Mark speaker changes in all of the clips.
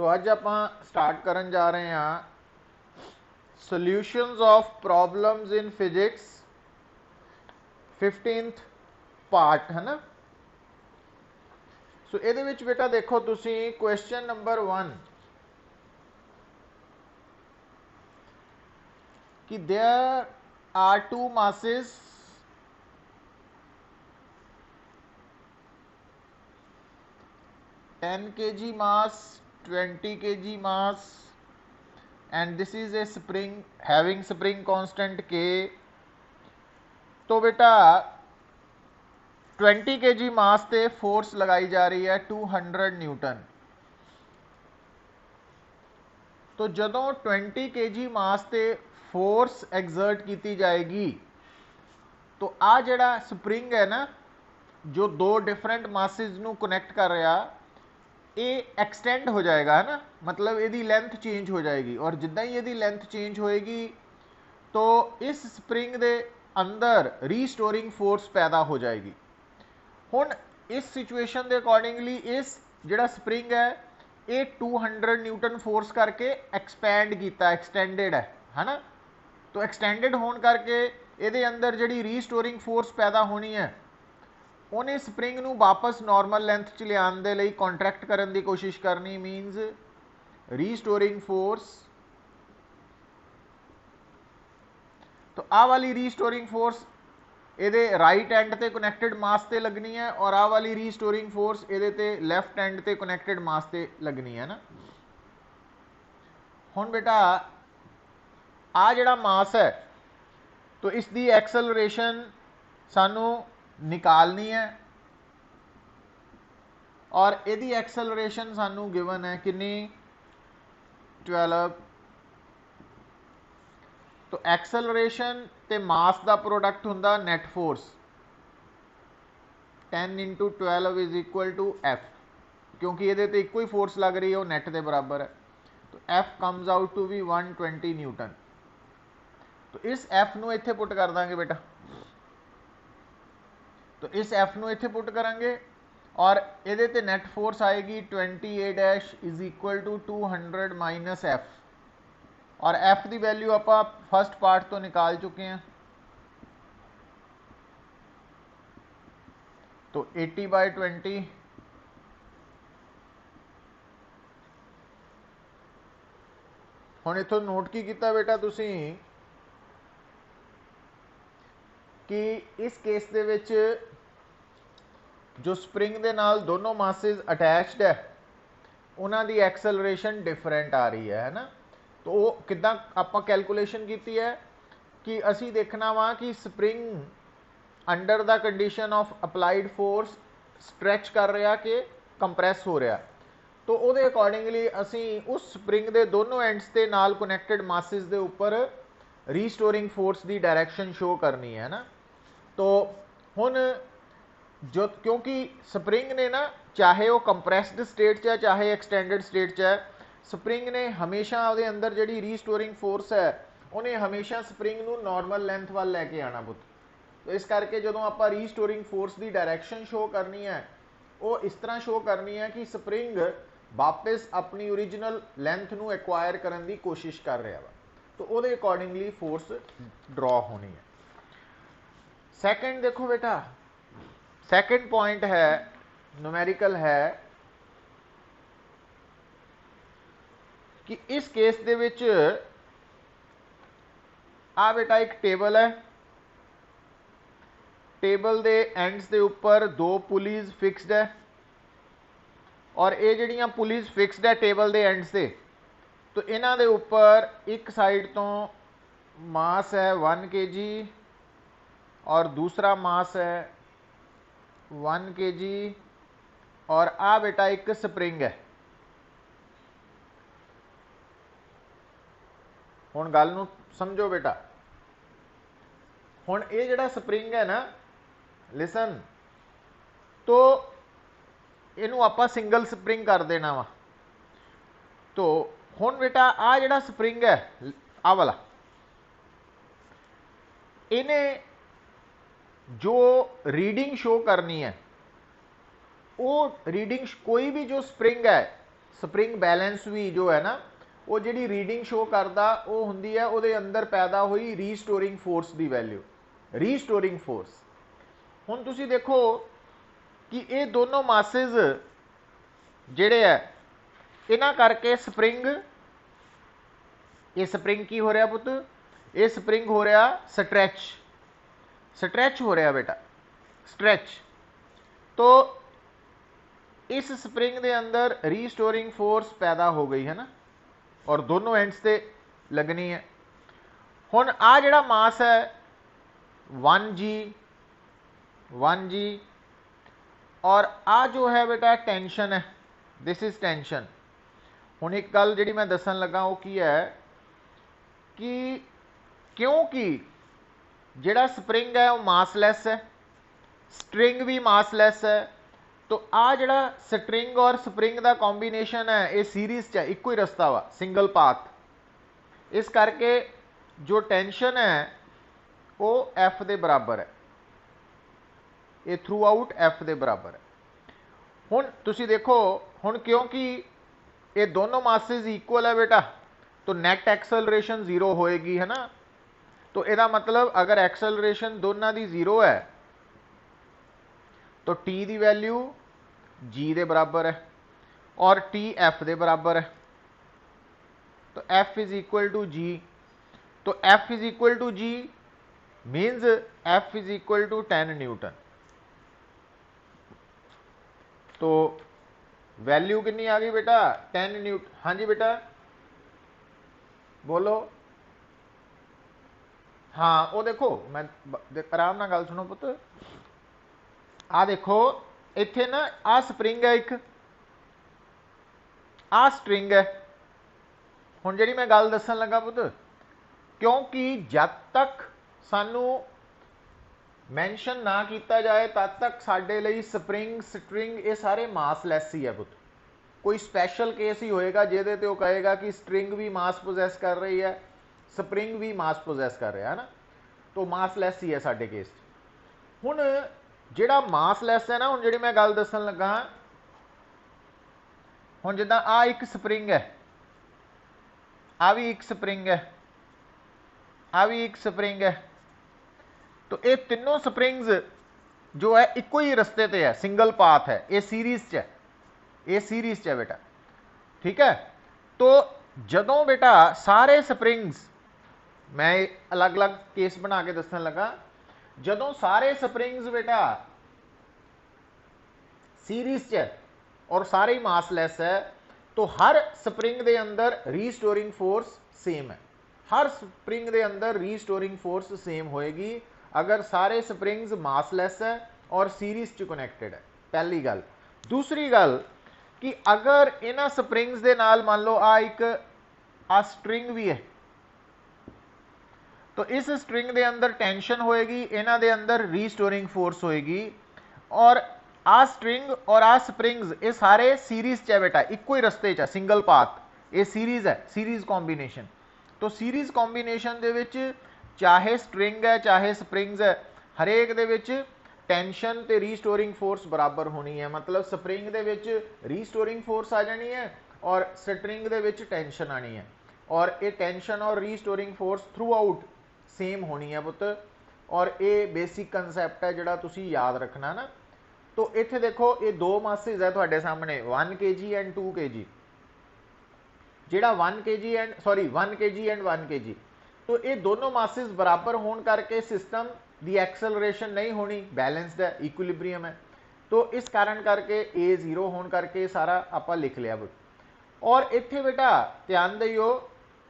Speaker 1: सो अज आप स्टार्ट करन जा रहे हैं solutions of problems in physics 15th part है ना। सो ये बेटा देखो तुसी क्वेश्चन नंबर 1 कि there are two masses kg mass 20 kg mass and this is a spring having spring constant k। तो बेटा 20 kg मास ते फोर्स लगाई जा रही है 200 न्यूटन। तो जदों 20 kg मास ते फोर्स एग्जर्ट की जाएगी तो आ जड़ा स्प्रिंग है ना जो दो डिफरेंट मासिस नू कनैक्ट कर रहा ये एक्सटेंड हो जाएगा है ना, मतलब यदि लेंथ चेंज हो जाएगी और जिदा ही यदि लेंथ चेंज होएगी तो इस स्प्रिंग दे अंदर रीस्टोरिंग फोर्स पैदा हो जाएगी। हुण इस सिचुएशन के अकॉर्डिंगली इस जिहड़ा स्प्रिंग है ये 200 न्यूटन फोर्स करके एक्सपैंड किया एक्सटेंडेड है ना। तो एक्सटेंडेड होने करके ये अंदर जिहड़ी रीस्टोरिंग फोर्स पैदा होनी है उन्हें स्प्रिंग नू वापस नॉर्मल लेंथ च लियाण दे लई कॉन्ट्रैक्ट करने की कोशिश करनी मीनस रीस्टोरिंग फोर्स। तो आ वाली रीस्टोरिंग फोर्स ये राइट एंड ते कनैक्टेड मास ते लगनी है और आ वाली रीस्टोरिंग फोर्स ये लैफ्ट एंड ते कनैक्टेड मास ते लगनी है ना। हुण बेटा आ जिहड़ा मास है तो इसकी एक्सेलरेशन सानू निकालनी है और यदि एक्सेलरेशन सानू गिवन है कितनी 12। तो एक्सेलरेशन ते मास का प्रोडक्ट हुंदा net force 10 × 12 is equal to F, क्योंकि ये इको ही फोर्स लग रही है वो नेट के बराबर है। तो F comes out to be 120 newton. तो इस एफ नू इत्थे पुट कर देंगे बेटा, तो इस एफ नू इत्थे पुट करेंगे और ये ते नेट फोर्स आएगी 20A dash is equal to 200 minus F और एफ की वैल्यू आप फर्स्ट पार्ट तो निकाल चुके हैं। तो 80/20 हुण इथों नोट की किया बेटा तुसी कि इस केस दे विच जो स्प्रिंग दे नाल दोनों मासिस अटैच्ड है उन्हां दी एक्सेलरेशन डिफरेंट आ रही है ना। तो वो किदां आपां कैलकुलेशन की है कि असी देखना वा कि spring under the condition of applied force stretch कर रहा कि कंप्रैस हो रहा। तो वो अकॉर्डिंगली असी उस स्प्रिंग के दोनों एंड्स के नाल कनैक्टेड मासिस के उपर रीस्टोरिंग फोर्स की डायरैक्शन शो करनी है ना। तो हुण जो क्योंकि स्प्रिंग ने ना चाहे वो कंप्रैसड स्टेट च है चाहे एक्सटेंडेड स्टेट च है स्प्रिंग ने हमेशा वो अंदर जी रीस्टोरिंग फोर्स है उन्हें हमेशा स्प्रिंग नू नॉर्मल लेंथ वाल लैके आना पुत। तो इस करके जो आप रीस्टोरिंग फोर्स की डायरैक्शन शो करनी है वो इस तरह शो करनी है कि स्प्रिंग वापस अपनी ओरिजिनल लेंथ नू एक्वायर करने की कोशिश कर रहा वा। तो वो अकॉर्डिंगली फोर्स ड्रॉ होनी है। सैकेंड देखो बेटा सेकंड पॉइंट है न्यूमेरिकल है कि इस केस दे विच आ बेटा एक टेबल है, टेबल दे एंड्स दे ऊपर दो पुलीज फिक्सड है और ये जड़ियां पुलीज फिक्सड है टेबल दे एंड्स से। तो इन्हां दे ऊपर एक साइड तो मास है 1 kg और दूसरा मास है 1 kg और आ बेटा एक स्प्रिंग है। हुण गल नूं समझो बेटा, हुण ये जिहड़ा स्प्रिंग है ना लिसन, तो इनू आपां सिंगल स्प्रिंग कर देना वा। तो हुण बेटा आ जिहड़ा स्प्रिंग है आ वाला इन्हें जो रीडिंग शो करनी है वो रीडिंग कोई भी जो स्प्रिंग है स्प्रिंग बैलेंस भी जो है ना वो जी रीडिंग शो करता वो होंगी है वो अंदर पैदा हुई रीस्टोरिंग फोर्स की वैल्यू, रीस्टोरिंग फोर्स। हुण तुसी देखो कि ये दोनों मासिज जिहड़े है इन्हां करके स्प्रिंग, ये स्प्रिंग की हो रहा पुत, ये स्प्रिंग हो रहा स्ट्रैच, स्ट्रैच हो रहा बेटा, स्ट्रैच। तो इस स्प्रिंग के अंदर रीस्टोरिंग फोर्स पैदा हो गई है ना, और दोनों एंड्स से लगनी है। हुण आ जिहड़ा मास है 1G, 1G, और आ जो है बेटा टेंशन है, दिस इज टेंशन। हुण एक गल जिहड़ी मैं दसन लगा वो की है कि क्योंकि जिहड़ा स्प्रिंग है वो मासलैस है, स्ट्रिंग भी मासलैस है, तो आ जिहड़ा स्ट्रिंग और स्प्रिंग का कॉम्बीनेशन है ये सीरीज च इक्को ही रस्ता वा, सिंगल पाथ। इस करके जो टेंशन है वो एफ के बराबर है, ये थ्रू आउट एफ के बराबर है। हुण तुसी देखो हुण क्योंकि ये दोनों मासेस इक्वल है बेटा, तो नेट एक्सेलरेशन जीरो होएगी है ना। तो यदा मतलब अगर एक्सेलरेशन दोनों की जीरो है तो टी की वैल्यू जी के बराबर है और टी एफ के बराबर है। तो F is equal to g, तो F is equal to g means F is equal to 10 newton. तो वैल्यू कितनी आ गई बेटा 10 न्यूटन। हाँ जी बेटा बोलो। हाँ वो देखो मैं आराम ना गल सुनो पुत, आ देखो इत्थे ना आ स्प्रिंग है, एक आ स्ट्रिंग है। हुण जिहड़ी मैं गल दसन लगा पुत, क्योंकि जब तक सानू मैंशन ना किया जाए तद तक साडे लई स्प्रिंग स्ट्रिंग ये सारे मासलैस ही है पुत। कोई स्पैशल केस ही होएगा जिहदे ते वो कहेगा कि स्ट्रिंग भी मास पोजैस कर रही है, स्प्रिंग भी मास पोजैस कर रहा है ना, तो मासलैस ही है साडे केस। हुण जिहड़ा मासलैस है ना, हुण जिहड़ी मैं गल दसन लगा, हुण जिद्दां आ एक स्प्रिंग है, आ भी एक स्प्रिंग है, आ भी एक स्प्रिंग है, तो ये तीनों स्प्रिंग्स जो है इको ही रस्ते ते है, सिंगल पाथ है, ये सीरीज च है, ये सीरीज च है बेटा, ठीक है। तो जदों बेटा सारे स्प्रिंग्स, मैं अलग अलग केस बना के दसन लगा, जदों सारे स्प्रिंग्स बेटा सीरीज च है और सारे ही मासलैस है, तो हर स्प्रिंग के अंदर रीस्टोरिंग फोर्स सेम है, हर स्प्रिंग के अंदर रीस्टोरिंग फोर्स सेम होएगी अगर सारे स्प्रिंग्स मासलैस है और सीरीज च कनैक्टेड है। पहली गल। दूसरी गल कि अगर इन्हां स्प्रिंग्स दे नाल मान लो आ एक आ स्ट्रिंग भी है, तो इस स्ट्रिंग के अंदर टेंशन होएगी, इन्हां दे अंदर रीस्टोरिंग फोर्स होएगी, और आ स्ट्रिंग और आ स्प्रिंग्स ये सारे सीरीज च है बेटा, इको ही रस्ते च, सिंगल पाथ, ये सीरीज है, सीरीज कॉम्बीनेशन। तो सीरीज कॉम्बीनेशन दे विच चाहे स्ट्रिंग है चाहे स्प्रिंग्स है, हरेक दे विच टेंशन ते रीस्टोरिंग फोर्स बराबर होनी है। मतलब स्प्रिंग दे विच रीस्टोरिंग फोर्स आ जानी है और स्ट्रिंग दे विच टेंशन आनी है, और ये टेंशन और restoring force through out same होनी है पुत। और ये बेसिक कंसैप्ट है जिहड़ा तुसीं याद रखना ना। तो इत्थे देखो ये दो मासिस है तुहाडे सामने 1 kg एंड 2 kg, जिहड़ा 1 kg and sorry 1 kg and 1 kg, तो ये दोनों मासिस बराबर होने करके सिस्टम दी एक्सेलरेशन नहीं होनी, बैलेंस्ड है, इक्विलिब्रियम है। तो इस कारण करके ए जीरो होने करके सारा आपां लिख लिया। और इत्थे बेटा ध्यान दिओ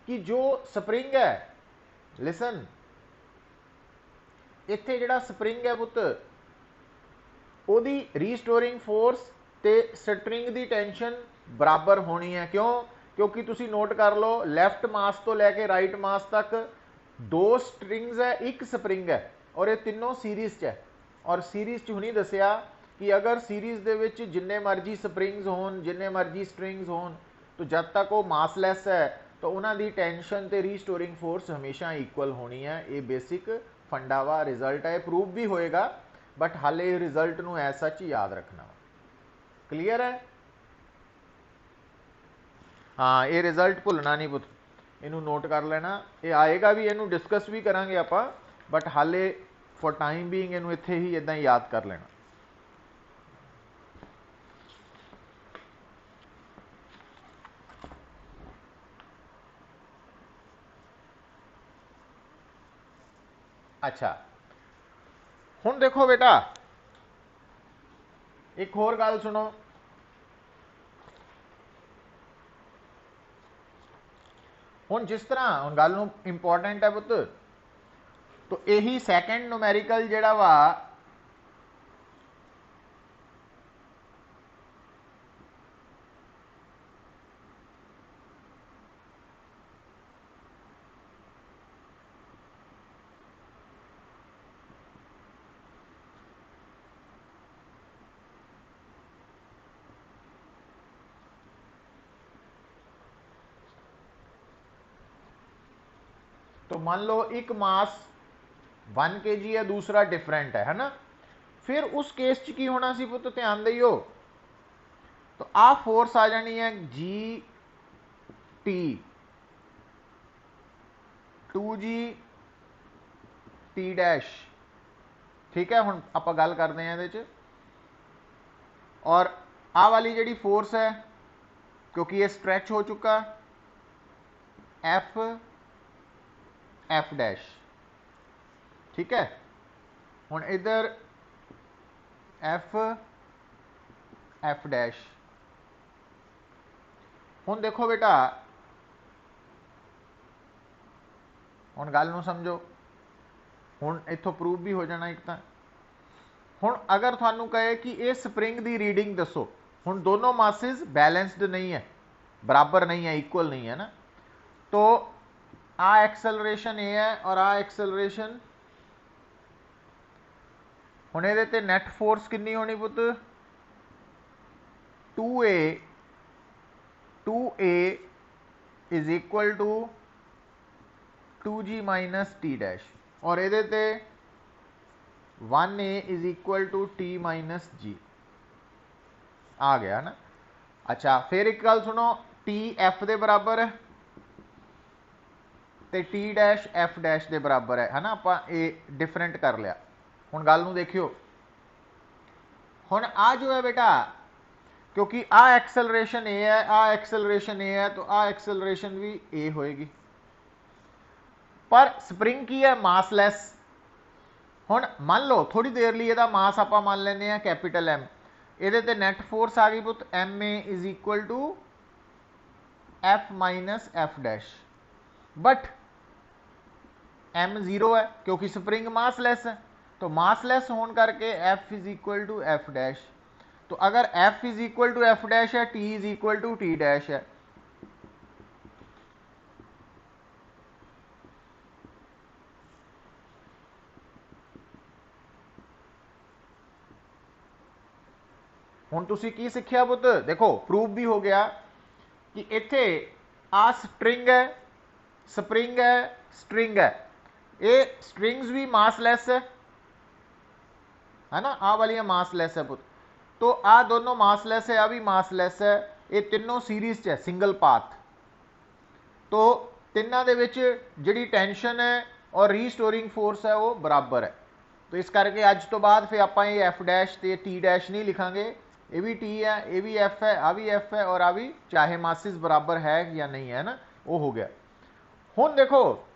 Speaker 1: कि जो स्प्रिंग है, लिसन, इत्थे जिहड़ा स्प्रिंग है पुत ओदी रीस्टोरिंग फोर्स ते स्ट्रिंग दी टेंशन बराबर होनी है। क्यों? क्योंकि तुसी नोट कर लो लैफ्ट मास तो लैके राइट मास तक दो स्ट्रिंग्स है, एक स्प्रिंग है, और ये तीनों सीरीज च है। और सीरीज च हुणी दसिया कि अगर सीरीज दे विच जिन्ने मर्जी स्प्रिंग्स होन, जिन्ने मर्जी स्ट्रिंग्स होन, तो जब तक वो मासलैस है तो उन्हां दी टेंशन ते रीस्टोरिंग फोर्स हमेशा इक्वल होनी है। ये बेसिक फंडा वा रिजल्ट है, प्रूव भी होएगा, बट हाले रिजल्ट नूं ऐ सच याद रखना। क्लीयर है? हाँ ये रिजल्ट भुलना नहीं पुत, इनू नोट कर लेना, ये आएगा भी, इनू डिस्कस भी करांगे आप, बट हाले फॉर टाइम बीइंग इनू इत्थे ही इदां ही याद कर लेना। अच्छा हुण देखो बेटा एक होर गल सुनो, हुण जिस तरह हुण गल नूं इंपॉर्टेंट है पुत, तो यही सैकेंड न्यूमैरिकल जिहड़ा वा तो मान लो एक मास 1 kg है, दूसरा डिफरेंट है ना, फिर उस केस च की होना सी पुत, ध्यान दियो, तो आ फोर्स आ जानी है G T 2g T dash, ठीक है। हुण आपां गल करते हैं इहदे च, और आ वाली जिहड़ी फोर्स है क्योंकि ये स्ट्रैच हो चुका, एफ एफ डैश, ठीक है। हुण इधर एफ एफ डैश, हुण देखो बेटा, हुण गल नूं समझो, हुण इत्थों प्रूव भी हो जाना एक तां। हुण अगर तुहानूं कहे कि ये स्प्रिंग दी रीडिंग दसो, हुण दोनों मासिस बैलेंस्ड नहीं है, बराबर नहीं है, इक्वल नहीं है ना, तो आ एक्सेलरेशन ए है और आ एक्सेलरेशन, हुण इहदे ते नैट फोर्स कितनी होनी पुत, 2a is equal to 2g minus T dash, और इहदे ते 1a is equal to T minus G, आ गया ना। अच्छा फिर एक गल सुनो, टी एफ दे बराबर है ते टी डैश एफ डैश दे बराबर है ना, आपां ये डिफरेंट कर लिया। हुण गल नूं देखियो, हुण आ जो है बेटा, क्योंकि आ एक्सेलरेशन ए है, आ एक्सेलरेशन ए है, तो आ एक्सेलरेशन भी ए होएगी, पर स्प्रिंग की है मासलैस। हुण मान लो थोड़ी देर लिए इहदा मास आपां मान लैंदे आ कैपिटल एम, इहदे ते नैट फोर्स आ गई पुत M A is equal to F minus F dash, but M zero है क्योंकि स्प्रिंग मासलैस है, तो मासलैस होने करके F is equal to F dash, तो अगर F is equal to F dash है, T is equal to T dash है। हुण तुसी की सीखिया पुत, देखो प्रूव भी हो गया कि इत्थे आ स्ट्रिंग है, स्प्रिंग है, स्ट्रिंग है, ये स्ट्रिंग्स भी मासलैस है ना, आ वाली मासलैस है पुत, तो आ दोनों मासलैस है, आ भी मासलैस है, ये तीनों सीरीज च है, सिंगल पाथ, तो तिन्ना दे विच जिहड़ी टेंशन है और रीस्टोरिंग फोर्स है वो बराबर है, तो इस करके अज तो बाद फिर आपां ये एफ डैश ते टी डैश नहीं लिखांगे, ये भी टी है, ये भी एफ है, आ भी एफ है, और आ भी चाहे मासिस बराबर है या नहीं है ना, वो हो गया। हुण देखो,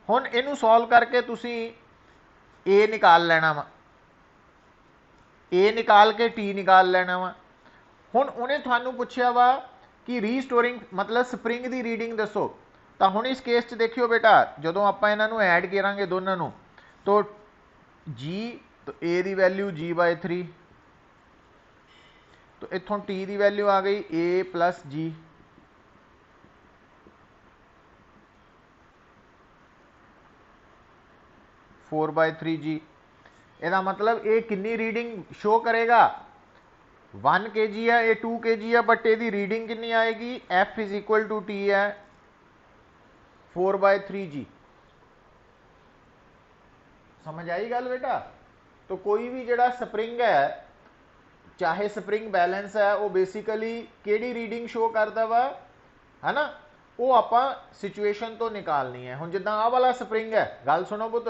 Speaker 1: हुण इनू सॉल्व करके तुसी ए निकाल लेना वा, ए निकाल के टी निकाल लेना वा। हुण उन्हें तुहानू पुछया वा कि रीस्टोरिंग मतलब स्प्रिंग की रीडिंग दसो, तो हुण इस केस च देखियो बेटा, जदों आपां इन्हां नू ऐड करांगे दोनों नू, तो जी, तो ए की वैल्यू जी बाय 3, तो इत्थों टी की वैल्यू आ गई A plus G, four by 3g, यदा मतलब ये कितनी रीडिंग शो करेगा, 1 kg है, ये 2 kg है, बट ये रीडिंग कितनी आएगी, F is equal to T है 4 बाय 3g। समझ आई गल बेटा, तो कोई भी जड़ा स्प्रिंग है चाहे स्प्रिंग बैलेंस है वो बेसिकली केड़ी रीडिंग शो करता वा है ना, वो आपां सिचुएशन तो निकालनी है। हुण जिद्दां आह वाला स्प्रिंग है, गल सुनो पुत,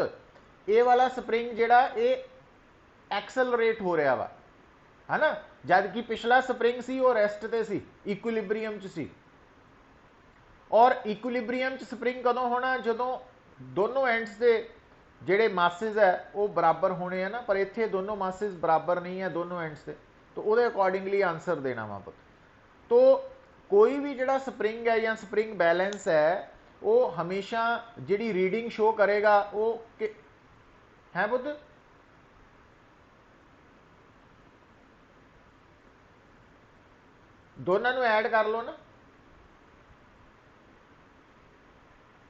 Speaker 1: ये वाला स्प्रिंग जिहड़ा ये एक्सलरेट हो रहा वा है ना, जबकि पिछला स्प्रिंग सी वो रेस्ट ते सी, इक्विलिब्रीयम च सी। और इक्विलिब्रीयम च स्प्रिंग कदों होना, जदों दोनों एंड्स से जेडे मासिस है वो बराबर होने हैं ना, पर इत्थे दोनों मासिस बराबर नहीं है दोनों एंड्स से, तो वो अकॉर्डिंगली आंसर देना वा पुत। तो कोई भी जिहड़ा स्प्रिंग है या स्प्रिंग बैलेंस है वो हमेशा जिहड़ी रीडिंग शो करेगा वो है पुत, दोनों नू ऐड कर लो ना,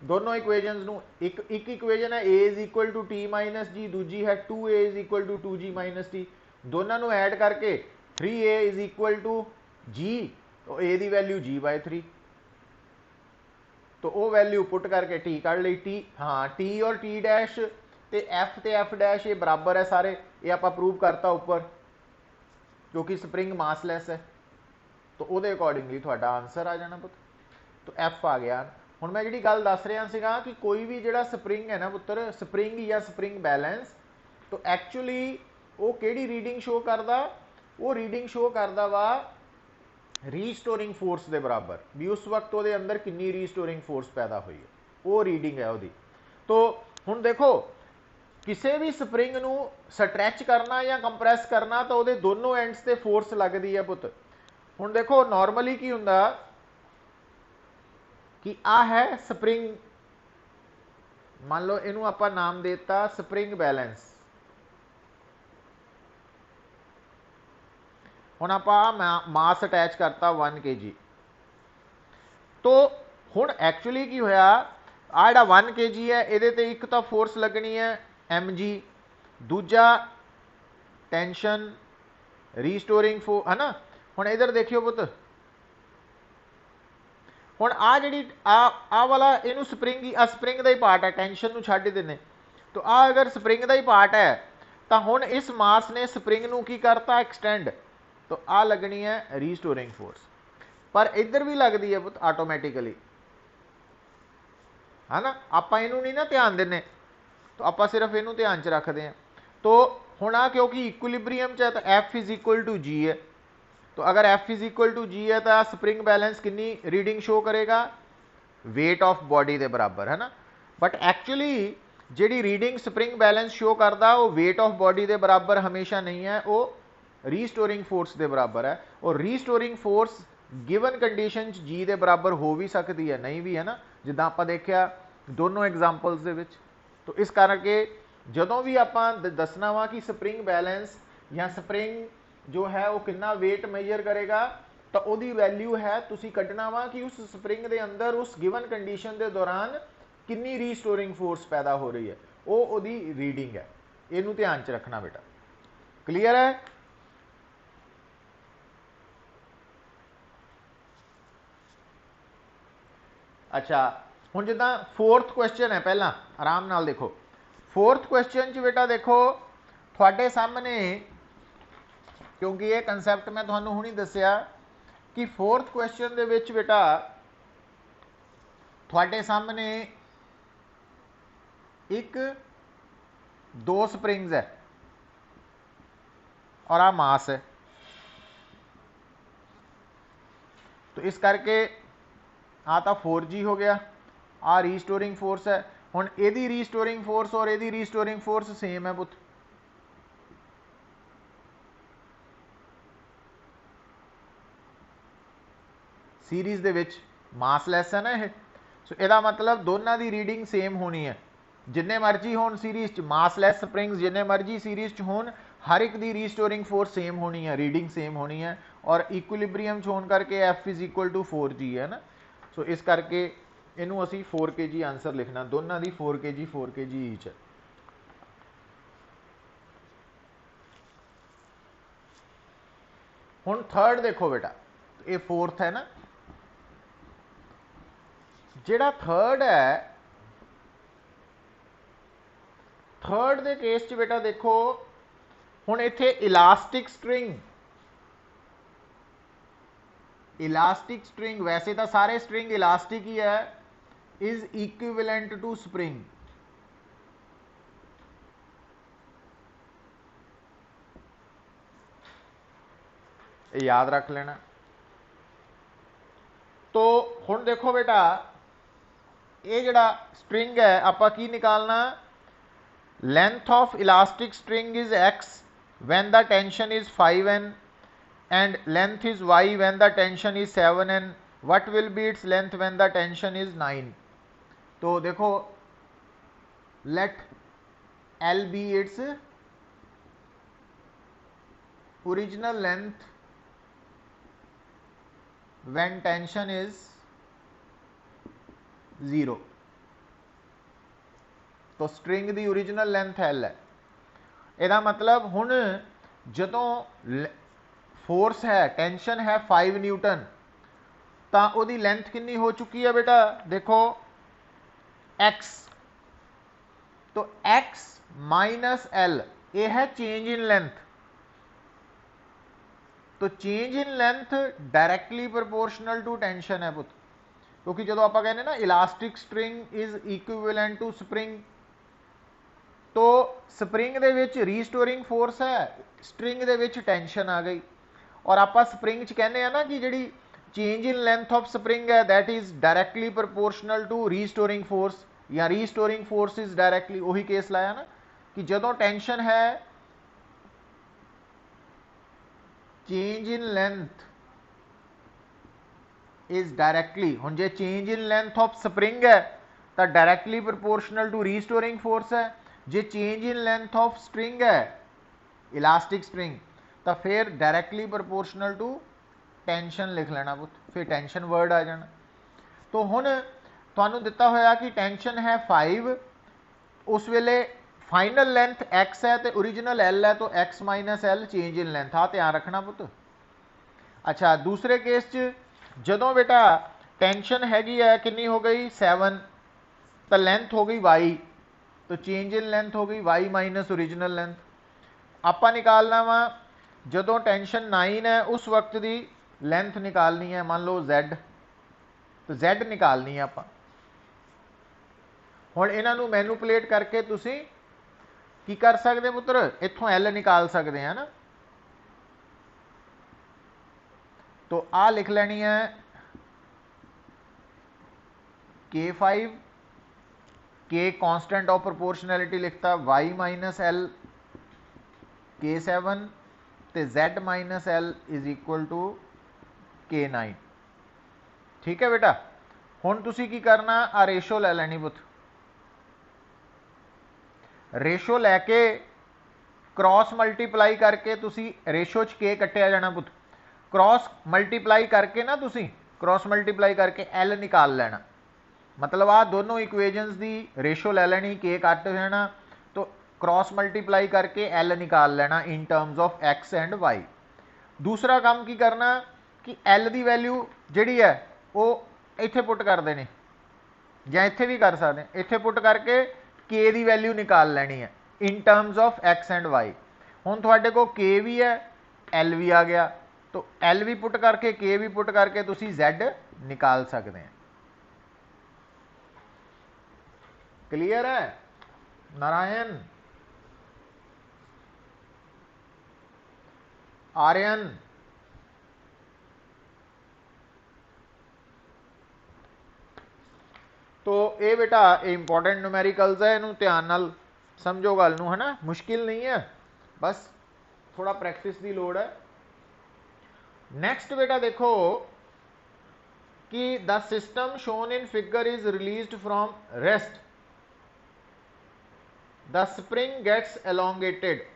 Speaker 1: दोनों इक्वेजन नू, एक इक्वेजन है A is equal to T minus G, दूजी है 2a is equal to 2g minus T, दोनों नू ऐड करके 3a is equal to g, तो a की वैल्यू g/3, तो वो वैल्यू पुट करके t कढ़ ली। t हाँ t और t डैश ते f डैश ये बराबर है सारे, ये आप प्रूव करता ऊपर, क्योंकि स्प्रिंग मासलैस है, तो वो अकॉर्डिंगली थोड़ा आंसर आ जाना पुत। तो f आ गया। हुण मैं जी गल दस रहा सीगा कि कोई भी जिहड़ा स्प्रिंग है ना पुत्र, स्प्रिंग या स्प्रिंग बैलेंस, तो एक्चुअली वो केड़ी रीडिंग शो करदा, वो रीडिंग शो करदा वा रीस्टोरिंग फोर्स के बराबर, भी उस वक्त वो अंदर कितनी रीस्टोरिंग फोर्स पैदा हुई है, वो रीडिंग है वो। तो हुण देखो किसी भी स्प्रिंग नू स्ट्रैच करना या कंप्रैस करना, तो वो दोनों एंड्स से फोर्स लगती है पुत। हुण देखो नॉर्मली की हुंदा कि आ है स्प्रिंग, मान लो इनू आपां नाम देता स्प्रिंग बैलेंस, हुण आपां मास अटैच करता 1 kg, तो हुण एक्चुअली की होया, आ जिहड़ा 1 kg है इहदे ते एक तो फोर्स लगनी है mg, दूजा टेंशन रीस्टोरिंग फोर्स है ना। हुण इधर देखियो पुत, हुण आ जिहड़ी आ वाला इनू स्प्रिंग, आ स्प्रिंग का ही पार्ट है, टेंशन नू छड्ड देने, तो आ अगर स्प्रिंग का ही पार्ट है तो हुण इस मास ने स्प्रिंग नू की करता एक्सटेंड, तो आ लगनी है रीस्टोरिंग फोर्स, पर इधर भी लगती है पुत आटोमैटिकली है ना, आपां इनू नहीं ना ध्यान देने, तो आपां सिर्फ इनू ध्यान च रखते हैं। तो हुण आ क्योंकि इक्विलिब्रीयम च है तो F is equal to g है, तो अगर F is equal to g है तो स्प्रिंग बैलेंस कितनी रीडिंग शो करेगा, वेट ऑफ बॉडी के बराबर है ना। But actually g reading spring balance show करता वो वेट ऑफ बॉडी के बराबर हमेशा नहीं है, वो रीस्टोरिंग फोर्स के बराबर है। और रीस्टोरिंग फोर्स गिवन कंडीशन जी के बराबर हो भी सकती है, नहीं भी है ना, जिद्दां आपां देखिया दोनों एग्जाम्पल्स दे विच। तो इस करके जदों भी आपां दसना वा कि स्प्रिंग बैलेंस या स्प्रिंग जो है वो कितना वेट मेजर करेगा, तो वही वैल्यू है तुसी कढ़ना वा कि उस स्प्रिंग के अंदर उस गिवन कंडीशन के दौरान कितनी रीस्टोरिंग फोर्स पैदा हो रही है, वो रीडिंग है। इनू ध्यान च रखना बेटा, क्लीयर है। अच्छा हुण जिद्दां फोर्थ क्वेश्चन है, पहला आराम नाल देखो, फोर्थ क्वेश्चन च बेटा देखो थोड़े सामने, क्योंकि ये कंसैप्ट मैं तुहानू हुणी दस्सिया कि फोर्थ क्वेश्चन दे विच बेटा थोड़े सामने एक दो स्प्रिंग्स है और आ मास है, तो इस करके आ तो 4G हो गया, आ रीस्टोरिंग फोर्स है। हुण इहदी रीस्टोरिंग फोर्स और इहदी रीस्टोरिंग फोर्स सेम है पुत, सीरीज दे विच मासलैस है ना ये, सो इहदा मतलब दोनों की रीडिंग सेम होनी है, जिन्ने मर्जी होन सीरीज च मासलैस स्प्रिंग्स जिन्ने मर्जी सीरीज च होन, हर एक की रीस्टोरिंग फोर्स सेम होनी है, रीडिंग सेम होनी है, और इक्विलिब्रीयम च होने करके F is equal to 4G है ना। सो इस करके इनू असी 4 kg आंसर लिखना, दोनों की 4 kg ईच है। हुण थर्ड देखो बेटा, ये फोर्थ है ना, जिहड़ा थर्ड है, थर्ड के केस च बेटा देखो हुण इत्थे इलास्टिक स्ट्रिंग इलास्टिक स्ट्रिंग, वैसे तो सारे स्ट्रिंग इलास्टिक ही है, इज इक्विवेलेंट टू स्प्रिंग। याद रख लेना। तो हुण देखो बेटा, ये जड़ा स्ट्रिंग है आपां की निकालना, length of elastic string is x when the tension is 5n and length is y when the tension is 7n. what will be its length when the tension is 9? तो देखो, let L be its original length when tension is 0। तो string की original length L है। ਇਹਦਾ मतलब ਹੁਣ ਜਦੋਂ force है, टेंशन है 5 न्यूटन, तो ਉਹਦੀ लेंथ कितनी हो चुकी है बेटा? देखो x, तो x माइनस L ये है चेंज इन लेंथ। तो change in length directly proportional to tension है पुत, क्योंकि जो आप कहने ना elastic string is equivalent to spring, तो स्प्रिंग दे विच रीस्टोरिंग फोर्स है, स्ट्रिंग दे विच टेंशन आ गई, और आप स्प्रिंग च कहने हैं ना कि जी change in length of spring है that is directly proportional to restoring force, या रीस्टोरिंग फोर्स इज डायरैक्टली, वही केस लाया ना कि जो टेंशन है change in length is directly, हुण जे change in length of spring है तो directly proportional to restoring force है, जे change in length of string है इलास्टिक स्ट्रिंग तो फिर डायरैक्टली प्रोपोर्शनल टू टेंशन लिख लेना पुत, फिर टेंशन वर्ड आ जाना। तो हुण तुहानूं दिता होया कि टेंशन है 5, उस वेले फाइनल लेंथ x है तो ओरिजिनल L है, तो x minus L change in length, आ ध्यान रखना पुत। अच्छा, दूसरे केस च जदों बेटा टेंशन हैगी है कितनी हो गई 7, तो लेंथ हो गई y, तो चेंज इन लेंथ हो गई y माइनस ओरिजिनल लेंथ। आपा निकालना वा जदों टेंशन 9 है उस वक्त की लेंथ निकालनी है, मान लो z, तो z निकालनी है आप। हुण इन्हां मैनुपुलेट करके तुसी की कर सकते पुत्र, इत्थों L निकाल सकते हैं ना। तो आ लिख लेनी है K5, K constant of proportionality लिखता, y माइनस L K7 ते z minus L is equal to K9। ठीक है बेटा, हुण तुसी की करना, आ रेशो लै लैनी पुत, रेशो लैके क्रॉस मल्टीप्लाई करके तुसी रेशो च के कट्टिया जाना पुत, क्रॉस मल्टीप्लाई करके ना तुसी क्रॉस मल्टीप्लाई करके L निकाल लेना, मतलब आ दोनों इक्वेजन्स की रेशो लै लैनी, के कट जाना, तो क्रॉस मल्टीप्लाई करके L निकाल लेना in terms of x and y। दूसरा काम की करना कि L की वैल्यू जिहड़ी है वो इत्थे पुट करते हैं, या इत्थे भी कर सकते हैं, इत्थे पुट करके के की वैल्यू निकाल लेनी है in terms of x and y। हुण तुहाडे कोल के भी है L भी आ गया, तो L भी पुट करके के भी पुट करके तुसी Z निकाल सकते हैं। क्लियर है नारायण, आर्यन? तो ये बेटा इंपॉर्टेंट न्यूमेरिकल्स है, इनू ध्यान नाल समझो गल नू, है ना, मुश्किल नहीं है, बस थोड़ा प्रैक्टिस की लोड़ है। नैक्सट बेटा देखो कि the system shown in figure is released from rest, the spring gets elongated.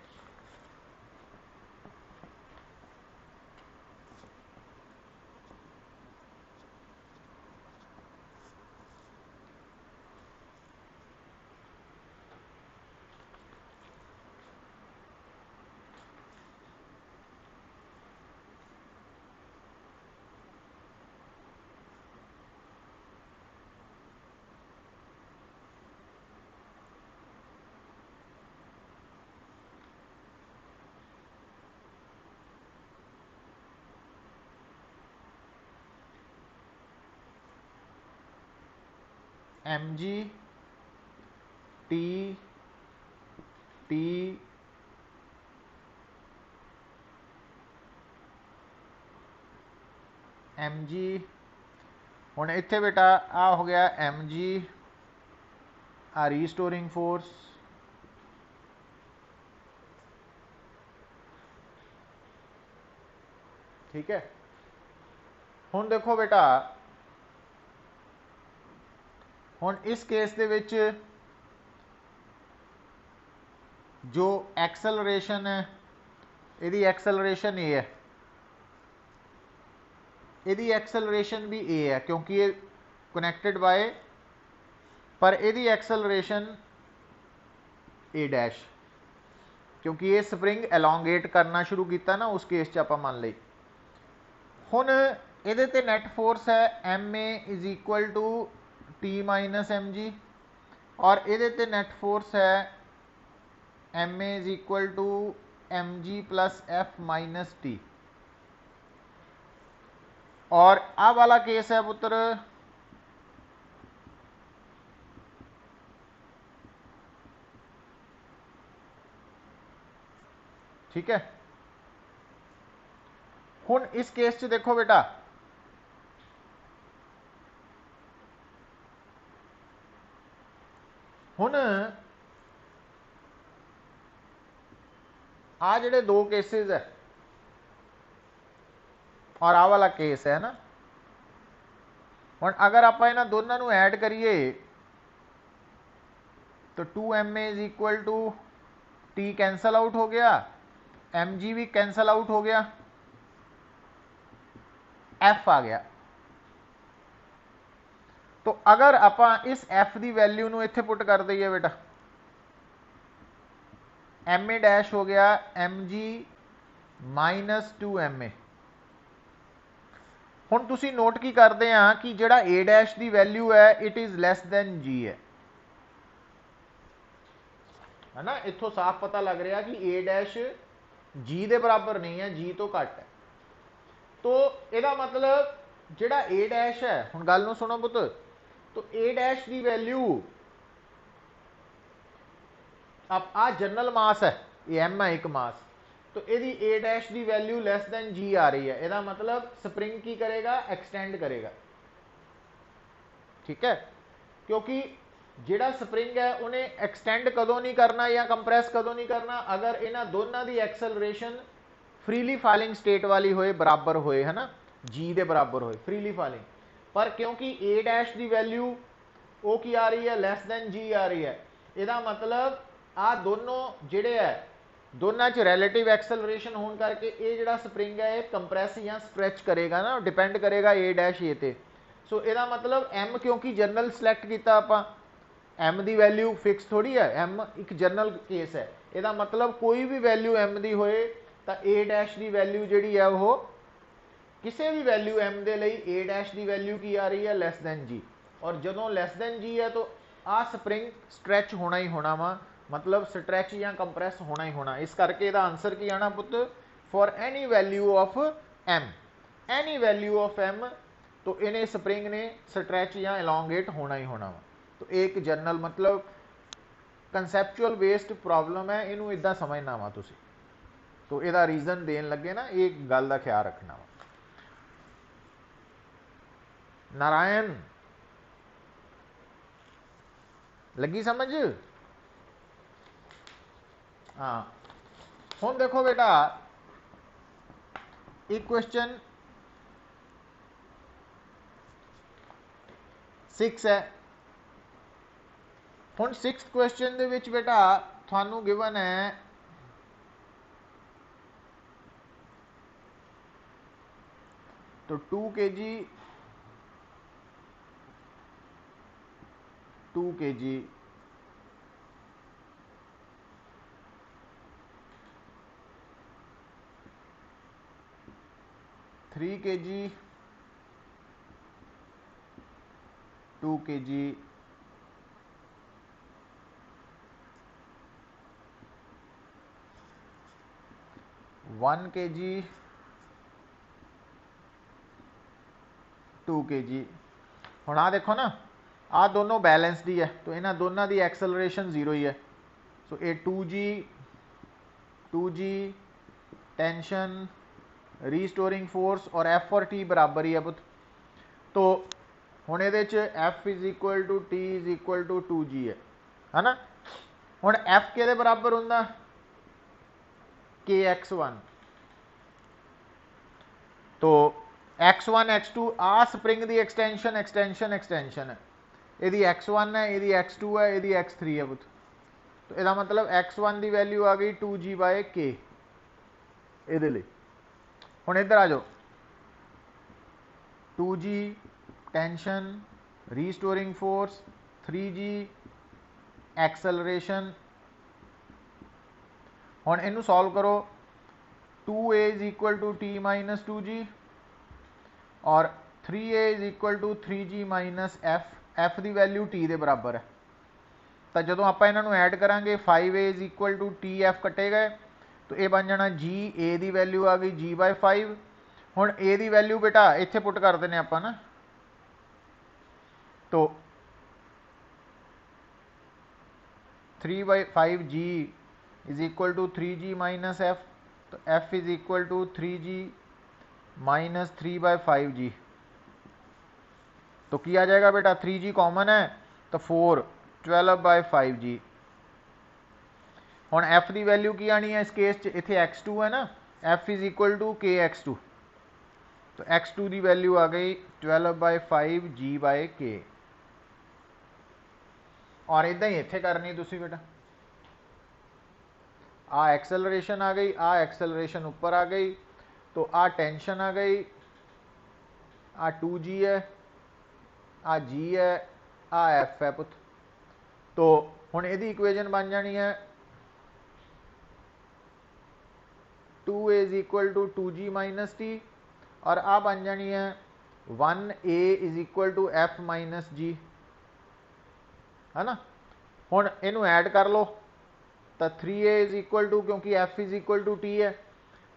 Speaker 1: mg t t mg ਹੁਣ ਇੱਥੇ बेटा आ हो गया mg आ रीस्टोरिंग फोर्स, ठीक है। ਹੁਣ देखो बेटा ਹੁਣ इस केस ਦੇ ਵਿੱਚ जो एक्सेलरेशन है यदि एक्सेलरेशन ए है, यदि एक्सेलरेशन भी ए है क्योंकि ये कनैक्टेड बाय, पर यदि एक्सेलरेशन ए डैश क्योंकि ये स्प्रिंग एलोंगेट करना शुरू किया ना उस केस च आप मान ली। हुण ये ते नैट फोर्स है m A is equal to T minus m g, और ये ते नैट फोर्स है m A is equal to m g plus F minus T. और आ वाला केस है पुत्र ठीक है। हुण इस केस च देखो बेटा हुण आ जिहड़े दो केसेस है और आ वाला केस है ना, हुण अगर आप इन्हां दोनों नूं ऐड करिए तो 2m is equal to T cancel out हो गया, mg भी कैंसल आउट हो गया, f आ गया। तो अगर आप इस f की वैल्यू नूं इत्थे पुट कर दईए बेटा, एम ए डैश हो गया mg माइनस 2ma। हुण तुसीं नोट की करते हैं कि जिहड़ा a डैश की वैल्यू है it is less than g है ना। इत्थों साफ पता लग रहा कि a डैश g के बराबर नहीं है, g तो घट है। तो यदा मतलब जिहड़ा a डैश है, हुण गल नूं सुनो पुत, तो a डैश की वैल्यू अब आ जनरल मास है, ये m है एक मास, तो यदि a डैश की वैल्यू लैस दैन g आ रही है, यदा मतलब स्प्रिंग की करेगा, एक्सटेंड करेगा, ठीक है। क्योंकि जिहड़ा स्प्रिंग है उन्हें एक्सटेंड कदों नहीं करना या कंप्रैस कदों नहीं करना, अगर इन्हां दोनों की एक्सेलरेशन फ्रीली फॉलिंग स्टेट वाली होए, बराबर होए, है ना, जी के बराबर होए फ्रीली फॉलिंग। पर क्योंकि ए डैश की वैल्यू वो की आ रही है, लैस दैन जी आ रही है, यदा मतलब आ दोनों जिहड़े है दोनों च रैलेटिव एक्सेलरेशन होने करके ये जिहड़ा स्प्रिंग है कंप्रैस या स्ट्रैच करेगा ना, डिपेंड करेगा ए डैश ए ते। सो यदा मतलब एम क्योंकि जनरल सिलेक्ट किया आप, एम की वैल्यू फिक्स थोड़ी है, एम एक जनरल केस है, यदा मतलब कोई भी वैल्यू एम की होए तो ए डैश की वैल्यू जिहड़ी है वो किसी भी वैल्यू एम के लिए ए डैश की वैल्यू की आ रही है, लैस दैन जी। और जदों लैस दैन जी है तो आ स्प्रिंग स्ट्रैच होना ही होना वा, मतलब स्ट्रैच या कंप्रैस होना ही होना। इस करके इसका आंसर की आना पुत, for any value of m, any value of m, तो इन्हें स्प्रिंग ने स्ट्रैच या एलोंगेट होना ही होना वा। तो एक जनरल मतलब कंसैप्चुअल बेस्ड प्रॉब्लम है, इनू इदा समझना वा तुसी। तो यदा रीजन देन लगे ना, एक गल का ख्याल रखना वा। नारायण लगी समझ? हाँ, हुण देखो बेटा एक क्वेश्चन 6 है। हुण 6th क्वेश्चन दे विच बेटा थानू गिवन है तो 2 kg 2 kg 3 kg 2 kg 1 kg 2 kg। हुण आ देखो ना, आ दोनों बैलेंस्ड ही है, तो इन्होंने दोनों की एक्सेलरेशन 0 ही है। सो ये 2g टेंशन रीस्टोरिंग फोर्स और एफ और टी बराबर ही है पुत। तो हुण ये F is equal to T is equal to 2g है ना। हुण एफ के बराबर होंगे kx1, तो x1 x2 आ स्प्रिंग की एक्सटेंशन है, यदि x1 है, यदि x2 है, यदि x3 है पुत। तो यदा मतलब x1 की वैल्यू आ गई 2g/k। ये हुण इधर आ जाओ, 2g tension restoring force 3g acceleration. हुण इनू सॉल्व करो, 2a is equal to T minus 2g और 3a is equal to 3g minus F की वैल्यू टी के बराबर है। तो जो आप इन्हों ऐड करा 5a is equal to T F कटे गए, तो यह बन जाना जी ए की वैल्यू आ गई g/5। हुण ए की वैल्यू बेटा इत्थे पुट कर देने आप ना, तो 3/5g is equal to 3g minus F, तो F is equal to 3g minus 3/5g। तो क्या आ जाएगा बेटा, 3g कॉमन है तो 4 12/5g। हुण एफ की वैल्यू की आनी है इस केस इत्थे x2 है ना, F is equal to kx2, तो x2 की वैल्यू आ गई 12/5g/k। और इदा ही इत्थे करनी तुसी बेटा, आ एक्सेलरेशन आ गई, आ एक्सेलरेशन ऊपर आ गई, तो आ टेंशन आ गई, आ 2g है, आ g है, आ f है पुत। तो हुण इहदी इक्वेजन बन जानी है 2a is equal to 2g minus T, और आ बन जानी है 1a is equal to f minus g, है ना। हुण इनू ऐड कर लो, तो 3a इज इक्वल टू, क्योंकि f is equal to t है,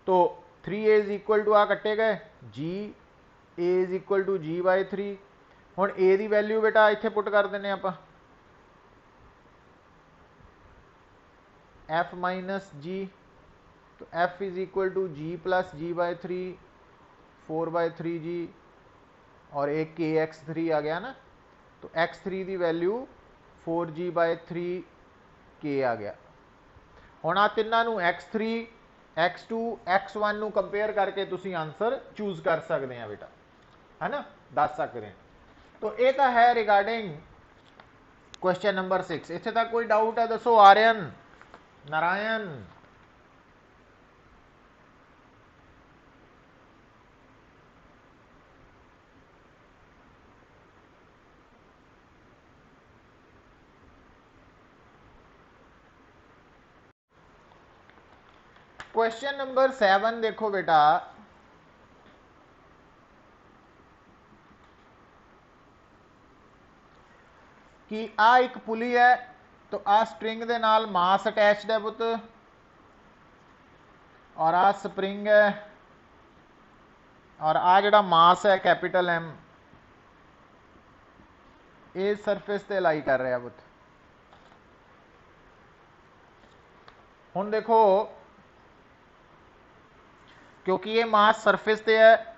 Speaker 1: तो 3a इज इक्वल टू आ कट्टे गए g, a is equal to g/3। हुण a की वैल्यू बेटा इत्थे पुट कर देने आप, f माइनस g, तो f is equal to g plus g/3 4/3g, और एक kx3 आ गया ना, तो x3 की वैल्यू 4g/3k आ गया। हुण आ तिन्नों x3 x2 x1 कंपेयर करके तुसी आंसर चूज कर सकते हैं बेटा, है ना, दस सकते हैं। तो ये तो है रिगार्डिंग क्वेश्चन नंबर 6। इत्थे तक कोई डाउट है दसो, आर्यन नारायण? क्वेश्चन नंबर 7 देखो बेटा, कि आ एक पुली है, तो आ स्ट्रिंग दे नाल मास अटैच्ड है पुत, और आ स्प्रिंग है, और आ जिहड़ा मास है कैपिटल M इस सरफेस ते लाई कर रहा पुत। हुण देखो, क्योंकि ये मास सरफेस ते है,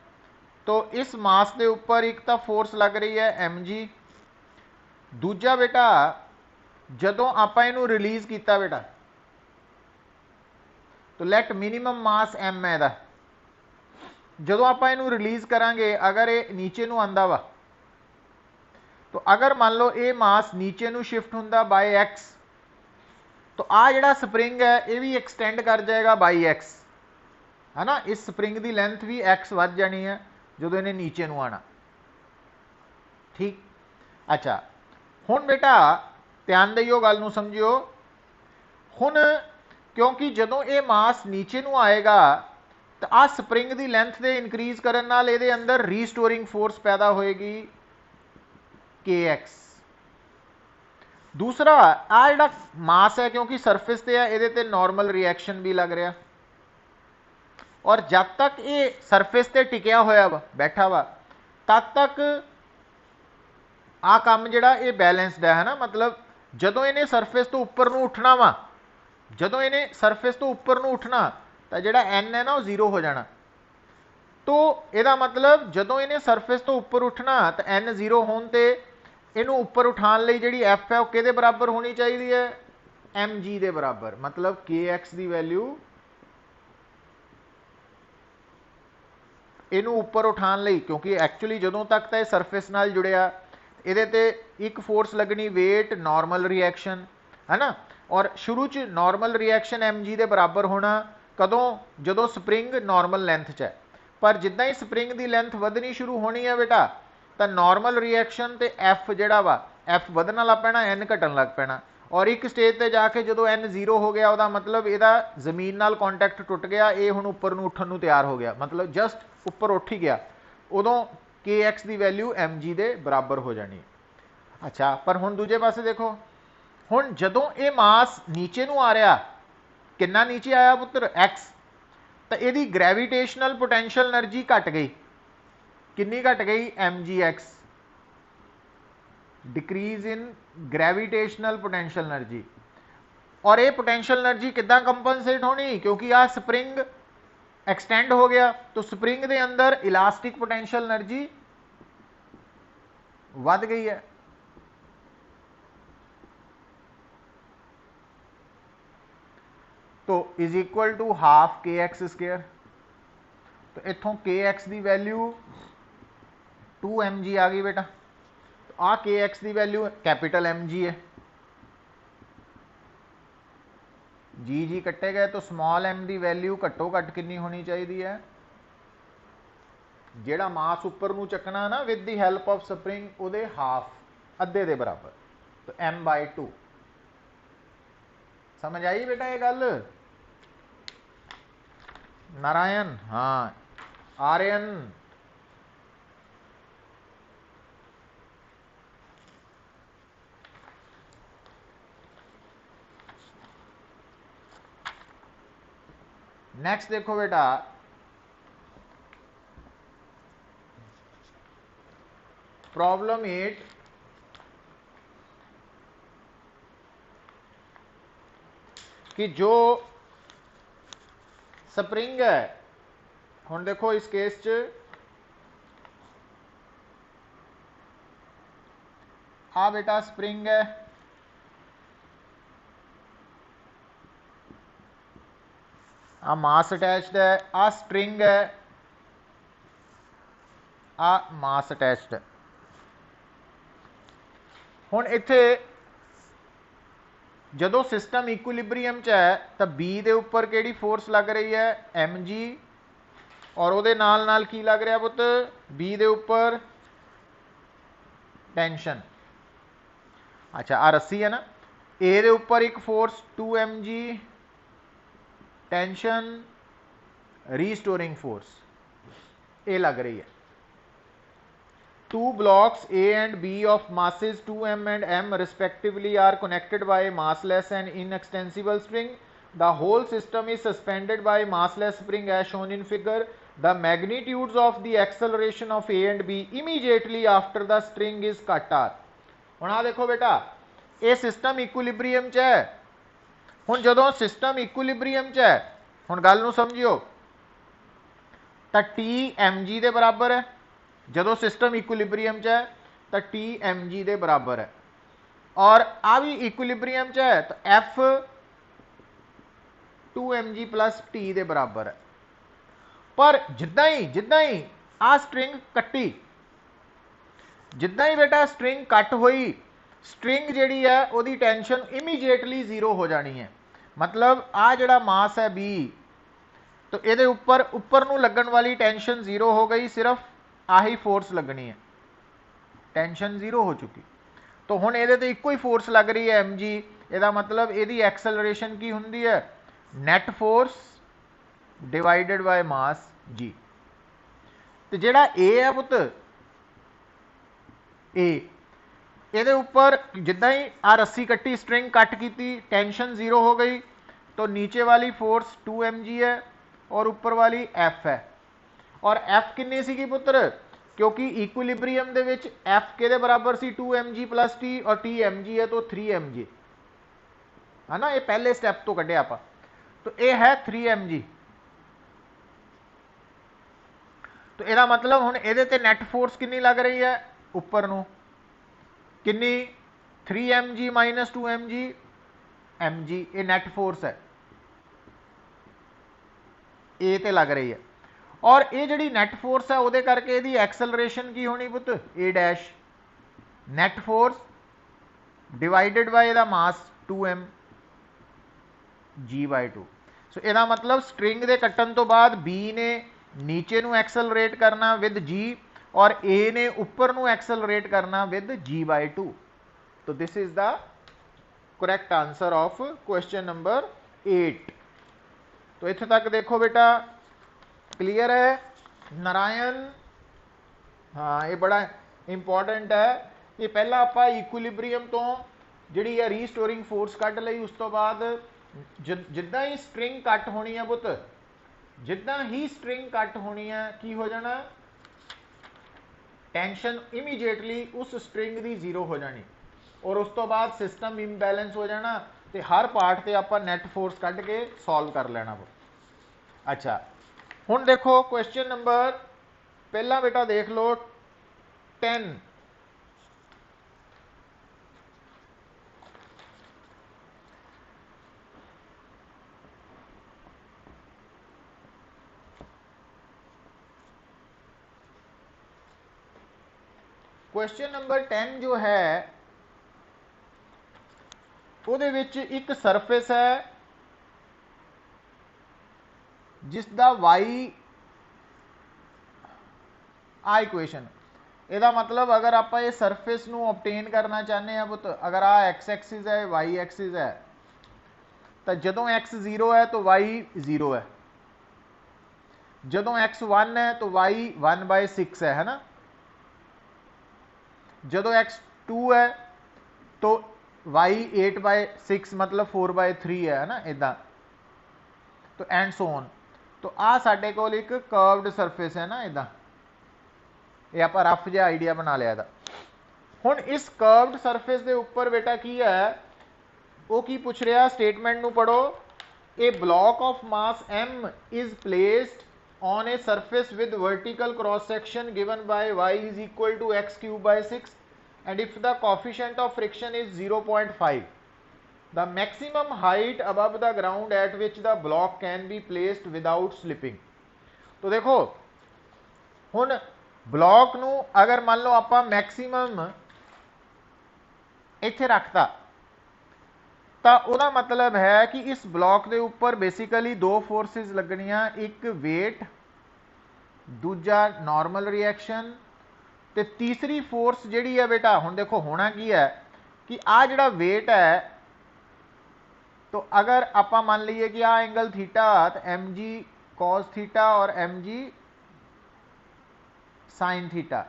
Speaker 1: तो इस मास के उपर एक तो फोर्स लग रही है mg, दूजा बेटा जदों आप इनू रिलीज किया बेटा, तो लैट मिनिमम मास m है, जदों आप इनू रिलीज करांगे अगर ये नीचे नू आंदा वा, तो अगर मान लो ये मास नीचे नू शिफ्ट हुंदा बाय x, तो आ जिहड़ा स्प्रिंग है ये भी एक्सटेंड कर जाएगा बाई x, है ना। इस स्प्रिंग की लेंथ भी x वध जानी है जो इन्हें नीचे नू आना, ठीक। अच्छा, हुण बेटा ध्यान दिओ, गल नू समझियो। हुण क्योंकि जदों ये मास नीचे नू आएगा, तो आ स्प्रिंग की लेंथ के इनक्रीज करन नाल इहदे अंदर रीस्टोरिंग फोर्स पैदा होएगी kx। दूसरा आ जिहड़ा मास है क्योंकि सरफेस ते है, इहदे ते नॉर्मल रिएक्शन भी लग रहा, और जब तक ये सरफेस ते टिकिया होया वा बैठा वा, तब तक आ काम जिहड़ा ये बैलेंसड है ना, मतलब जदों इन्हें सरफेस तो उपर नूं उठना वा, जदों इन्हें सरफेस तो उपर नूं उठना तो जिहड़ा एन है ना वो 0 हो जाना। तो यदा मतलब जदों इन्हें सरफेस तो उपर उठना तो एन 0 होने ते इनू उपर उठाण लई जिहड़ी एफ है वो किहदे बराबर होनी चाहिए है, एम जी के बराबर। मतलब के एक्स की वैल्यू इनू उपर उठाण लई, क्योंकि एक्चुअली जदों तक तो यह सरफेस नाल जुड़िया, ये ते एक फोर्स लगनी वेट नॉर्मल रिएक्शन है ना, और शुरू च नॉर्मल रिएक्शन एम जी के बराबर होना कदों, जदों स्प्रिंग नॉर्मल लेंथ च है। पर जिद्दां ही स्प्रिंग की लेंथ वधनी शुरू होनी है बेटा, तो नॉर्मल रिएक्शन तो एफ जिहड़ा वा एफ वधना लग पैना, एन घटन लग पैना, और एक स्टेज पर जाके जो एन 0 हो गया वह मतलब यदा जमीन नाल कॉन्टैक्ट टुट गया, ये हुण उपर नूं उठण नूं तैयार हो गया, मतलब जस्ट उपर उठ ही गया, उदों के एक्स की वैल्यू एम जी के बराबर हो जानी। अच्छा, पर हुण दूजे पासे देखो, हुण जदों ये मास नीचे नूं आ रहा, कितना नीचे आया पुत्र एक्स, तो यदी ग्रैविटेशनल पोटेंशियल एनर्जी घट गई, कितनी घट गई, m g x, decrease in gravitational potential energy. और ये पोटेंशियल एनर्जी किद्दां कंपनसेट होनी, क्योंकि आ स्प्रिंग एक्सटेंड हो गया, तो स्प्रिंग के अंदर इलास्टिक पोटेंशियल एनर्जी वध गई है। तो इज इक्वल टू हाफ के एक्स स्केयर। तो इतों के एक्स की वैल्यू 2 एम जी आ गई बेटा। तो आ के एक्स की वैल्यू कैपिटल एम जी है, जी जी कट्टे गए, तो स्मॉल एम की वैल्यू घट्टो घट कितनी होनी चाहिए है, जिहड़ा मास उपर नूं चकना ना with the help of spring, उहदे हाफ, अद्धे के बराबर, तो m/2। समझ आई बेटा ये गल, नारायण, हाँ आर्यन, नेक्स्ट देखो बेटा, प्रॉब्लम 8, कि जो स्प्रिंग है, हुण देखो इस केस च आ बेटा स्प्रिंग है, आ मास अटैच्ड है, आ स्ट्रिंग है, आ मास अटैच्ड है। हुण इत्थे जदों सिस्टम इक्विलिब्रीयम च है तो बी के उपर किहड़ी फोर्स लग रही है, एम जी, और उहदे नाल नाल की लग रहा पुत, बी के उपर टेंशन। अच्छा, आ रस्सी है ना, ए दे उपर एक force 2 m g tension restoring force ये लग रही है। Two blocks A and B of masses 2m and m respectively are connected by a massless and inextensible spring. The whole system is suspended by massless spring as shown in figure. The magnitudes of the acceleration of A and B immediately after the string is cut are. हुण आ देखो बेटा, ये system इक्विलिब्रीयम च है। हुण जदों system इक्विलिब्रीयम च है, हुण गल नूं समझियो, तो टी एम जी के बराबर है, जदों सिस्टम इक्विलिब्रीयम च है तो टी एम जी के बराबर है, और आ भी इक्विलिब्रीयम च है तो F 2 m g plus T के बराबर है। पर जिद्दां ही आ स्ट्रिंग कट्टी, जिद्दां ही बेटा स्ट्रिंग कट हुई, स्ट्रिंग जिहड़ी है उहदी टेंशन इमीजिएटली 0 हो जानी है। मतलब आ जिहड़ा मास है बी, तो ये उपर नूं लगन वाली टेंशन 0 हो गई, सिर्फ आही फोर्स लगनी है, टेंशन 0 हो चुकी। तो हुण इहदे ते इक्को ही फोर्स लग रही है एम जी, इहदा मतलब इहदी एक्सेलरेशन की हुंदी है, net force divided by mass जी। तो जिहड़ा ए है पुत, ए इहदे उपर जिद्दां ही आ रस्सी कट्टी, स्ट्रिंग कट की, टेंशन 0 हो गई, तो नीचे वाली फोर्स 2 mg है और ऊपर वाली एफ है। और एफ कितनी सी पुत्र, क्योंकि इक्विलिब्रियम दे विच एफ के बराबर सी 2 mg प्लस टी और टी mg है तो 3 mg है ना, ये पहले स्टैप तो कढ़े आप, तो ये है 3 mg। तो यदा मतलब हुण इहदे ते नैट फोर्स कितनी लग रही है उपर नूं, कितनी 3 mg माइनस 2 mg mg, ये नैट फोर्स है, ए ते लग रही है। और ये जिहड़ी नैट फोर्स है उहदे करके इहदी एक्सलरेशन की होनी पुत a dash, net force divided by the mass 2m g/2। So इसका मतलब स्ट्रिंग के कट्टन तो बाद बी ने नीचे नू एक्सलरेट करना विद जी और ए ने उपर नू एक्सलरेट करना विद g/2। तो this is the correct answer of question number 8। तो इत्थे तक देखो बेटा क्लियर है नारायण? हाँ, ये बड़ा इंपॉर्टेंट है। ये पहला आप इक्विलिब्रियम तो जिहड़ी है रीस्टोरिंग फोर्स कढ़ लई, उस तो बाद जिद्दां ही स्ट्रिंग कट होनी है पुत, जिद्दां ही स्ट्रिंग कट होनी है की हो जाना, टेंशन इमीजिएटली उस स्ट्रिंग की जीरो हो जानी और उस तो बाद सिस्टम इम्बैलेंस हो जाना, तो हर पार्ट से आप नैट फोर्स कढ़ के सॉल्व कर लेना। अच्छा हुण देखो क्वेश्चन नंबर पहला बेटा देख लो 10। क्वेश्चन नंबर 10 जो है ਉਹਦੇ ਵਿੱਚ एक सरफेस है जिसका वाई आ इक्वेशन, ਇਹਦਾ मतलब अगर आप ये सरफेस ਨੂੰ ऑब्टेन करना चाहते हैं पुत, अगर आ एक्स एक्सिस है वाई एक्सिस है, तो जदों एक्स 0 है तो वाई 0 है, जदों एक्स 1 है तो वाई 1/6 है ना, जदों एक्स 2 है तो वाई 8/6 मतलब 4/3 है ना, इदा तो एंड सो ऑन। तो आ साडे कोल एक कर्व्ड सरफेस है ना, इदा ये आप रफ जिहा आइडिया बना लिया था। हुण इस कर्व्ड सरफेस के उपर बेटा की है वो की पूछ रहा, स्टेटमेंट नूं पढ़ो, a block of mass m is placed on a surface with vertical cross section given by y is equal to x³/6 and if the coefficient of friction is 0.5, the maximum height above the ground at which the block can be placed without slipping। तो देखो हुण block नूं अगर मान लो आपां maximum इत्थे रखता, तो वह मतलब है कि इस ब्लॉक के उपर बेसिकली दो फोर्सिस लगनिया, एक वेट दूजा नॉर्मल रिएक्शन, तो तीसरी फोर्स जिहड़ी है बेटा हुण देखो होना की है कि आ जिहड़ा वेट है, तो अगर आप मान लीए कि आ एंगल थीटा तो एम जी कॉस थीटा और एम जी साइन थीटा,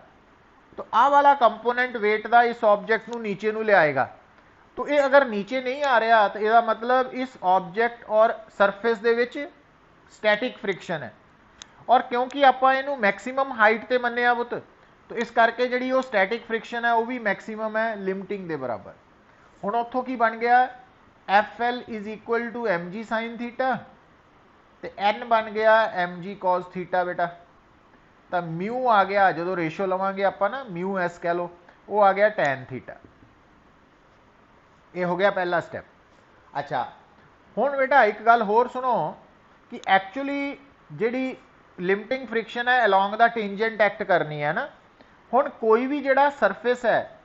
Speaker 1: तो आ वाला कंपोनेंट वेट का इस ऑब्जेक्ट नूं नीचे नूं लियाएगा। तो ये अगर नीचे नहीं आ रहा तो यह मतलब इस ऑब्जेक्ट और सरफेस दे विच स्टैटिक फ्रिक्शन है, और क्योंकि आप इनू मैक्सीमम हाइट ते मन्निया पुत, तो इस करके जी वो स्टैटिक फ्रिक्शन है वो भी मैक्सीमम है लिमिटिंग के बराबर। हुण उत्थों की बन गया F L is equal to m g sine theta, तो एन बन गया एम जी कॉस थीटा बेटा, तो म्यू आ गया जो रेशो लवांगे आप ना म्यू एस कह लो, वो आ गया टैन थीटा। ये हो गया पहला स्टेप। अच्छा हुण बेटा एक गल होर सुनो कि एक्चुअली जिहड़ी लिमिटिंग फ्रिक्शन है अलॉन्ग द टेंजेंट एक्ट करनी है ना। हुण कोई भी जिहड़ा सरफेस है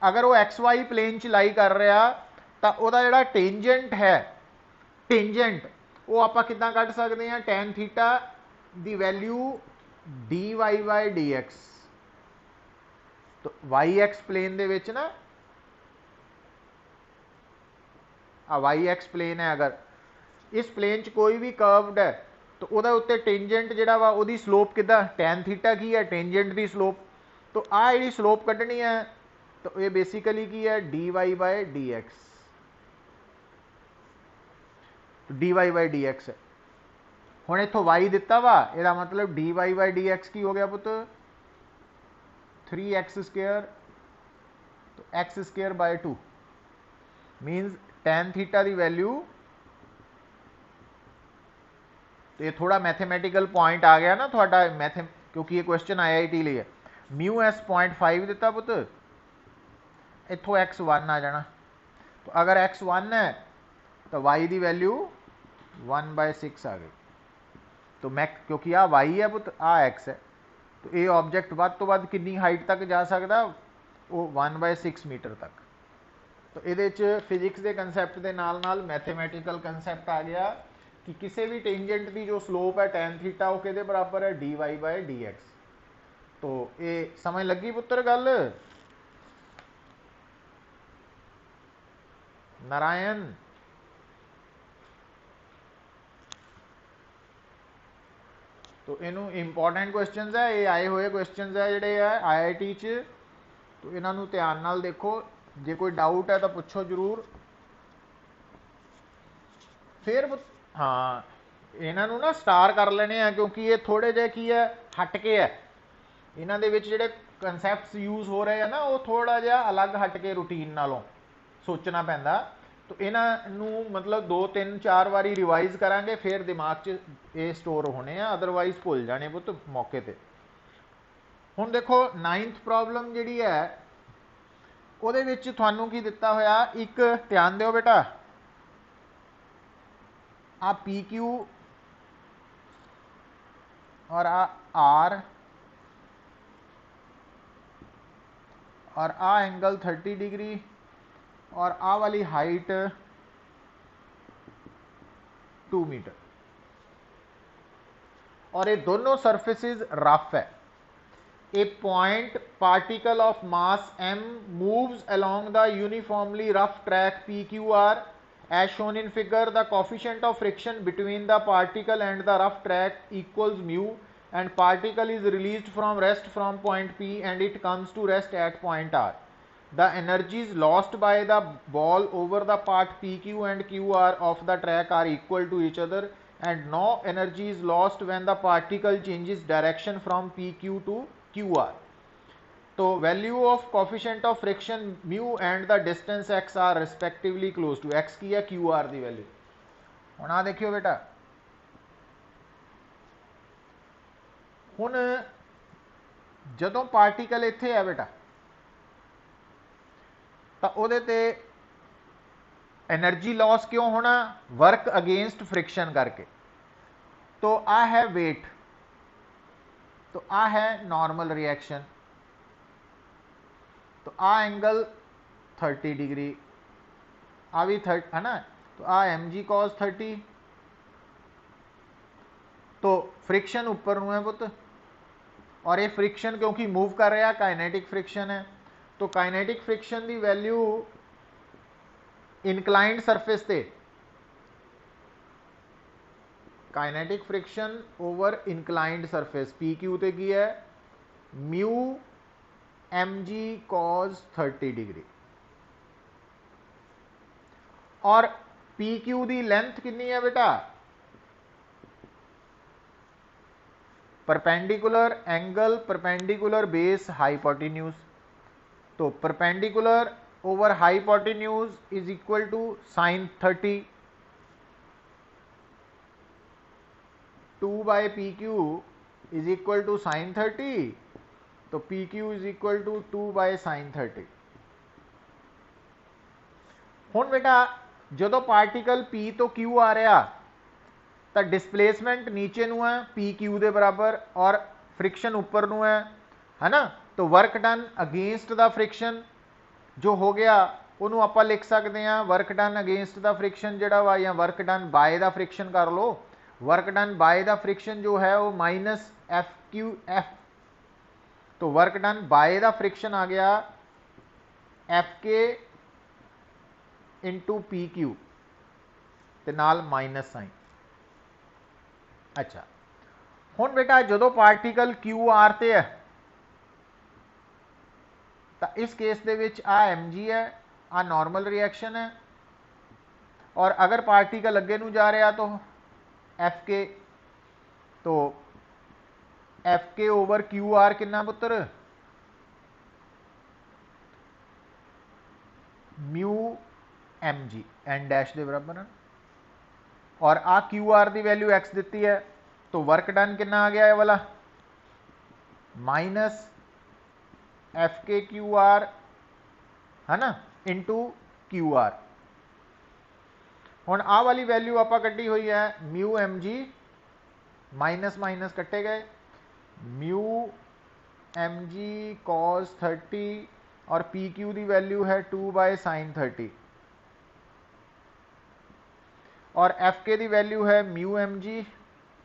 Speaker 1: अगर वो एक्स वाई प्लेन च लाई कर रहा तो वह जिहड़ा टेंजेंट है, टेंजेंट वो आप किदां कढ सकते हैं, टैन थीटा दी value D Y by D X. तो वाई एक्स प्लेन दे विच ना वाई एक्स प्लेन है, अगर इस प्लेन च कोई भी कर्व्ड है तो वह उत्ते टेंजेंट जिहड़ा वा उहदी स्लोप किदा, टैन थीटा की है टेंजेंट की स्लोप। तो आ जिहड़ी स्लोप कढ़नी है तो ये बेसिकली की है d Y by D x, d Y by D x है। हुण इत्थों वाई दिता वा, इसका मतलब d Y by D x की हो गया पुत 3x², तो x² by 2 minus tan theta की वैल्यू, तो ये थोड़ा मैथेमैटिकल पॉइंट आ गया ना थोड़ा क्योंकि ये क्वेश्चन IIT लिए है। μs 0.5 दिता पुत, इतों x1 आ जाना, तो अगर x1 है तो y की वैल्यू 1/6 आ गई। तो मैं क्योंकि आ y है पुत, आ x है, तो ये ऑब्जेक्ट वध तो वध कितनी हाइट तक जा सकता, वो 1/6 मीटर तक। तो ये फिजिक्स के कंसैप्ट के नाल नाल मैथेमैटिकल कंसैप्ट आ गया कि किसी भी टेंजेंट की जो स्लोप है tan थीटा वो किहदे बराबर है, dy/dx। तो ये समझ लगी पुत्र गल नारायण? तो इनू इंपॉर्टेंट क्वेश्चन है, ये आए हुए क्वेश्चन है जोड़े है IIT च, तो इन्हों ध्यान नाल देखो, जे कोई डाउट है तो पूछो जरूर। फिर हाँ, इन्हों ना स्टार कर लेने हैं क्योंकि ये थोड़े जे की है हट के है, इन्हों के जोड़े कंसैप्ट यूज हो रहे हैं ना वो थोड़ा जहा अलग हट के रूटीन नालों सोचना पैंदा। तो इन्हों मतलब 2-3-4 बारी रिवाइज करांगे फिर दिमाग च ये स्टोर होने हैं, अदरवाइज भुल जाने पुत मौके पर। हुण देखो 9th प्रॉब्लम जी है वो थानू की दिता होया, एक ध्यान दो बेटा, आ PQ और आ R और आ एंगल 30 डिग्री और आ वाली हाइट 2 मीटर, और ये दोनों सरफेसिस रफ है। A point particle of mass m moves along the uniformly rough track PQR as shown in figure. The coefficient of friction between the particle and the rough track equals mu, and particle is released from rest from point P and it comes to rest at point R. The energies lost by the ball over the part PQ and QR of the track are equal to each other, and no energy is lost when the particle changes direction from PQ to QR. तो value of coefficient of friction mu and the distance x are respectively close to, x की है QR की value. हुण आ देखियो बेटा, हुण जदों particle इत्थे है बेटा तो उहदे ते एनर्जी लॉस क्यों होना, वर्क अगेंस्ट फ्रिक्शन करके। तो आ है वेट, तो आ है नॉर्मल रिएक्शन, तो आ एंगल 30 डिग्री, आ भी 30 है ना, तो आ mg cos 30। तो फ्रिक्शन उपर नूं है पुत, और ये फ्रिक्शन क्योंकि मूव कर रहा काइनेटिक फ्रिक्शन है, तो काइनेटिक फ्रिक्शन की वैल्यू इनकलाइंड सरफेस ते, kinetic friction over inclined surface PQ ते की है म्यू mg cos 30 डिग्री, और PQ की लेंथ कितनी है बेटा, perpendicular angle perpendicular base hypotenuse. तो perpendicular over hypotenuse is equal to sin 30, 2/PQ is equal to sin 30, तो PQ is equal to 2/sin 30। हुण बेटा जो पार्टिकल P तो Q आ रहा तो डिस्प्लेसमेंट नीचे नू है PQ के बराबर और फ्रिक्शन उपर नू है ना, तो work done against the friction जो हो गया उन्होंने आप लिख सकते हैं work done against the friction जोड़ा वा, या work done by the friction कर लो। Work done by the friction जो है वो -FQF, तो work done by the friction आ गया FK इंटू PQ ते नाल माइनस साइन। अच्छा हुण बेटा जो पार्टिकल QR ते है तो इस केस दे विच आ mg है, आ नॉर्मल रिएक्शन है, और अगर पार्टिकल अगे नूं जा रहा तो FK, तो FK ओवर QR कितना पुत्र mu m g N dash के बराबर है और आ क्यू आर की वैल्यू एक्स दी है तो वर्क डन कितना आ गया है वाला माइनस एफ के क्यू आर है ना इंटू क्यू आर। हुण आ वाली वैल्यू आप कड्डी हुई है mu m g minus minus कट्टे गए म्यू एम जी कॉस 30 और पी क्यू की वैल्यू है 2/sin 30 और एफ के की वैल्यू है म्यू एम जी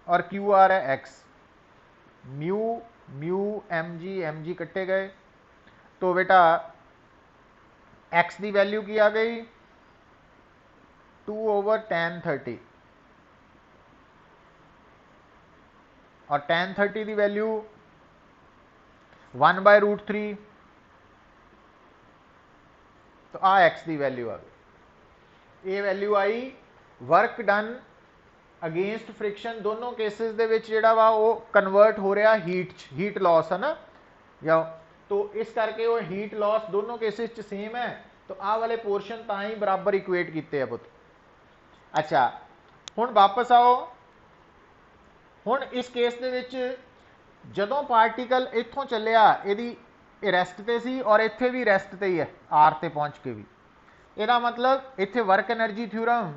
Speaker 1: और क्यू आर है x mu mu m g कट्टे गए तो बेटा एक्स की वैल्यू की आ गई 2/tan 30 और tan 30 की वैल्यू 1/√3 तो आ एक्स की वैल्यू आ गई। ये value I work done against friction दोनों केसेस दे विच जिहड़ा वा वो कन्वर्ट हो रहा हीट लॉस है ना या तो इस करके वो हीट लॉस दोनों केसेस च सेम है तो आ वाले पोर्शन ता ही बराबर इक्वेट किए है पुत। अच्छा हुण वापस आओ हुण इस केस दे विच जदों पार्टिकल इत्थों चलिया इहदी रेस्ट ते सी और इत्थे भी रेस्ट ते ही है आर ते पहुंच के भी इहदा मतलब इत्थे वर्क एनर्जी थ्योरम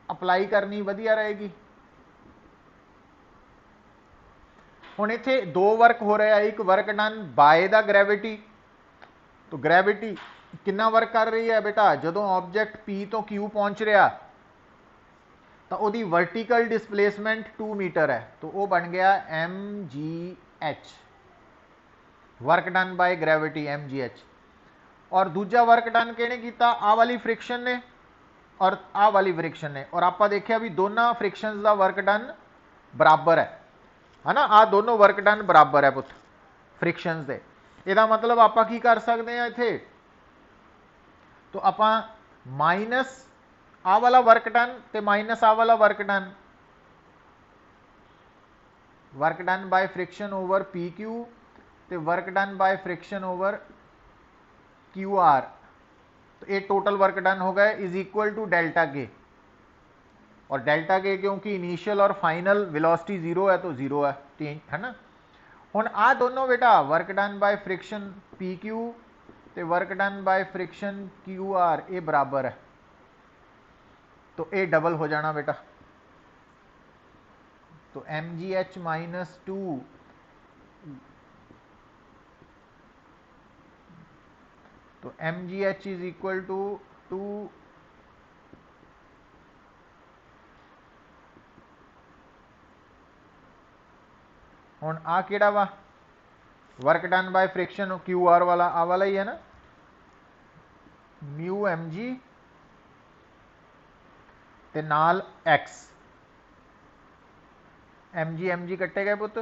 Speaker 1: अप्लाई करनी वधिया रहेगी। हुण इत्थे दो वर्क हो रहा है एक work done by the gravity तो ग्रेविटी कितना वर्क कर रही है बेटा जदों ऑब्जेक्ट पी तो क्यू पहुंच रहा तो वही वर्टिकल डिस्प्लेसमेंट 2 मीटर है तो वह बन गया m g h work done by gravity m g h और दूजा वर्क डन किहने कीता आ वाली फ्रिक्शन ने और आ वाली फ्रिक्शन ने और आप देखिया भी दोनों फ्रिक्शंस का वर्क डन बराबर है ना आ दोनों वर्क डन बराबर है पुत फ्रिक्शंस दे ਇਹਦਾ मतलब आप की कर सकते हैं इत्थे तो आप माइनस आ वाला वर्क डन ते माइनस आ वाला work done by friction over P Q ते work done by friction over Q R तो ये टोटल वर्क डन हो गए इज इक्वल टू डेल्टा के और डेल्टा के क्योंकि इनिशियल और फाइनल वेलोसिटी 0 है तो 0 है ना। हुण आ दोनों बेटा work done by friction P Q ते work done by friction Q R ये बराबर है तो ये डबल हो जाना बेटा तो एम जी एच माइनस 2 तो m g h is equal to 2 हुण आ किहड़ा वा work done by friction Q R वाला आ वाला ही है ना म्यू एम जी ते नाल एक्स एम जी कट्टे गए पुत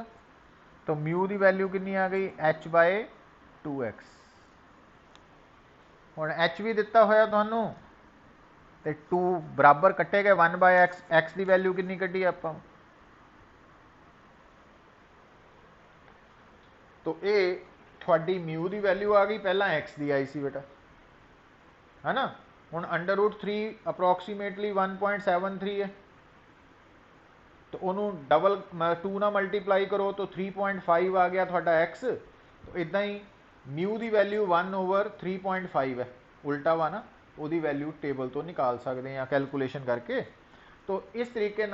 Speaker 1: तो म्यू की वैल्यू कितनी आ गई h/2x हुण h भी दिता होया तुहानू ते 2 बराबर कट्टे गए 1/x एक्स की वैल्यू कितनी कड्डी आपां तो ये थोड़ी म्यू की वैल्यू आ गई पहला एक्स की आई सी बेटा है ना हुण √3 अप्रोक्सीमेटली 1.73 है तो उन्होंने डबल 2 ना मल्टीप्लाई करो तो 3.5 आ गया थोड़ा एक्स तो इदा ही म्यू की वैल्यू 1/3.5 है उल्टा वा ना वो वैल्यू टेबल तो निकाल सकते हैं कैलकुलेशन करके तो इस तरीके